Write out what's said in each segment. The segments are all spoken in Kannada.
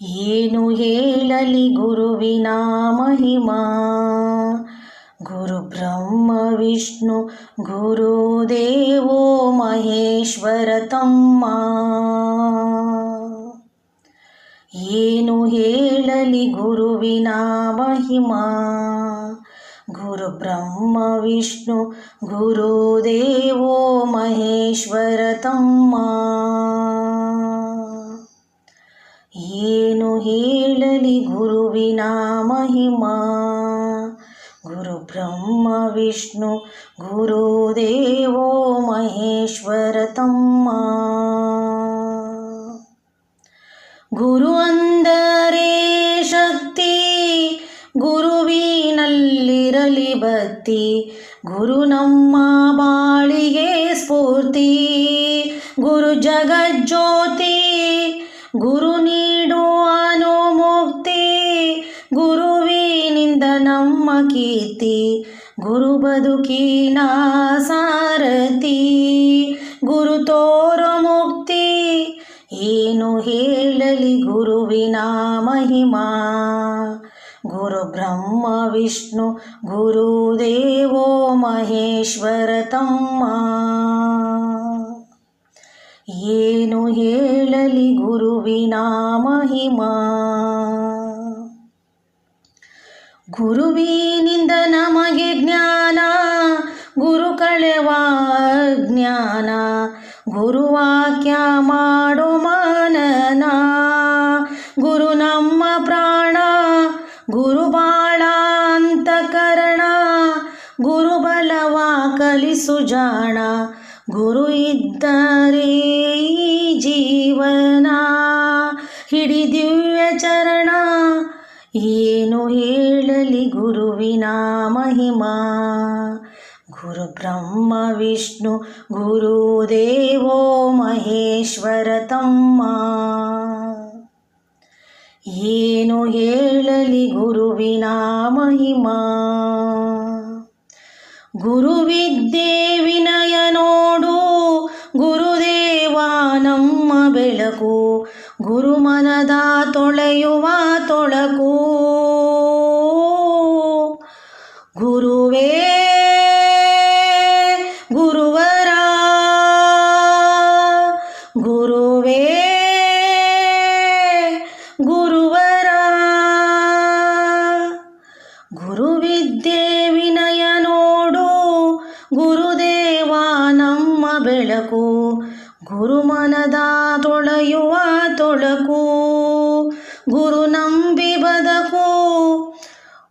ಏನು ಹೇಳಲಿ ಗುರುವಿನ ಮಹಿಮಾ. ಗುರು ಬ್ರಹ್ಮ ವಿಷ್ಣು ಗುರುದೇವೋ ಮಹೇಶ್ವರ ತಮ್ಮ. ಏನು ಹೇಳಲಿ ಗುರುವಿನ ಮಹಿಮಾ. ಗುರು ಬ್ರಹ್ಮ ವಿಷ್ಣು ಗುರುದೇವೋ ಮಹೇಶ್ವರ ತಮ್ಮ. ಏನು ಹೇಳಲಿ ಗುರುವಿನ ಮಹಿಮಾ. ಗುರು ಬ್ರಹ್ಮ ವಿಷ್ಣು ಗುರುದೇವೋ ಮಹೇಶ್ವರ ತಮ್ಮ. ಗುರು ಅಂದರೆ ಶಕ್ತಿ, ಗುರುವಿನಲ್ಲಿರಲಿ ಭಕ್ತಿ. ಗುರು ನಮ್ಮ ಬಾಳಿಗೆ ಸ್ಫೂರ್ತಿ. ಗುರು ಜಗಜ್ಯೋತಿ, ಗುರು ನೀಡುವನು ಮುಕ್ತಿ. ಗುರುವಿನಿಂದ ನಮ್ಮ ಕೀರ್ತಿ, ಗುರು ಬದುಕಿನ ಸಾರಥಿ. ಗುರು ತೋರೋ ಮುಕ್ತಿ. ಏನು ಹೇಳಲಿ ಗುರುವಿನ ಮಹಿಮಾ. ಗುರು ಬ್ರಹ್ಮ ವಿಷ್ಣು ಗುರುದೇವೋ ಮಹೇಶ್ವರ ತಮ್ಮ. ಏನು ಹೇಳಲಿ ಗುರುವಿನ ಮಹಿಮಾ. ಗುರುವಿನಿಂದ ನಮಗೆ ಜ್ಞಾನ, ಗುರು ಕಳೆವ ಜ್ಞಾನ. ಗುರುವಾಕ್ಯ ಮಾಡೋ ಮನನ, ಗುರು ನಮ್ಮ ಪ್ರಾಣ. ಗುರು ಬಾಳ ಅಂತಃಕರಣ, ಗುರು ಬಲವ ಕಲಿಸು ಜಾಣ. ಗುರು ಇದ್ದರೆ ಈ ಜೀವನ, ಹಿಡಿ ದಿವ್ಯ ಚರಣ. ಏನು ಹೇಳಲಿ ಗುರುವಿನ ಮಹಿಮಾ. ಗುರು ಬ್ರಹ್ಮ ವಿಷ್ಣು ಗುರುದೇವೋ ಮಹೇಶ್ವರ ತಮ್ಮ. ಏನು ಹೇಳಲಿ ಗುರುವಿನ ಮಹಿಮಾ. ಗುರುವಿದ್ಯೆ ವಿನಯ ನೋಡು, ಗುರುದೇವ ನಮ್ಮ ಬೆಳಕು. ಗುರು ಮನದ ತೊಳೆಯುವ ತೊಳಕು. ಗುರುವೇ ಗುರುವರ, ಗುರುವೇ ಗುರುವರ. ಗುರುವಿದ್ಯೆ ವಿನಯ ನೋಡು, ಗುರುದೇವ ನಮ್ಮ ಬೆಳಕು. ಗುರು ಮನದ ತೊಳೆಯುವ ತೊಳಕು. ಗುರು ನಂಬಿ ಬದಕು.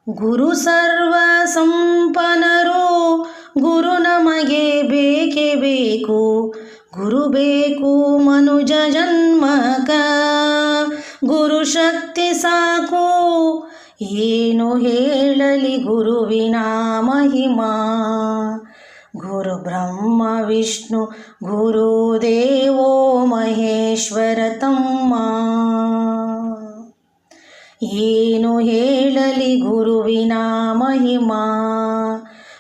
ಗುರು ಸರ್ವ ಸಂಪನ್ನರು, ಗುರು ನಮಗೆ ಬೇಕೇ ಬೇಕು. ಗುರು ಬೇಕು ಮನುಜ ಜನ್ಮಕ, ಗುರು ಶಕ್ತಿ ಸಾಕು. ಏನು ಹೇಳಲಿ ಗುರುವಿನ ಮಹಿಮಾ. ಗುರು ಬ್ರಹ್ಮ ವಿಷ್ಣು ಗುರುದೇವೋ ಮಹೇಶ್ವರ ತಮ್ಮ. ಏನು ಹೇಳಲಿ ಗುರುವಿನ ಮಹಿಮಾ.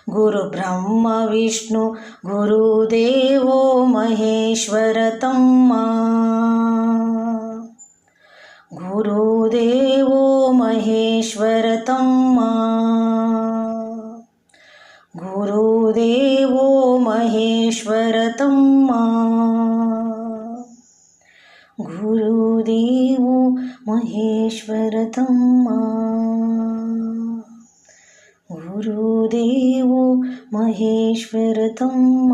ಗುರು ಬ್ರಹ್ಮ ವಿಷ್ಣು ಗುರುದೇವೋ ಮಹೇಶ್ವರ ತಮ್ಮ. ಗುರುದೇವೋ ಮಹೇಶ್ವರ ತಮ್ಮ. ಗುರುದೇವೋ ಮಹೇಶ್ವರ ತಮ್ಮ. ಗುರುದೇವೋ ಮಹೇಶ್ವರ ತಮ್ಮ. ಗುರುದೇವೋ ಮಹೇಶ್ವರ ತಮ್ಮ.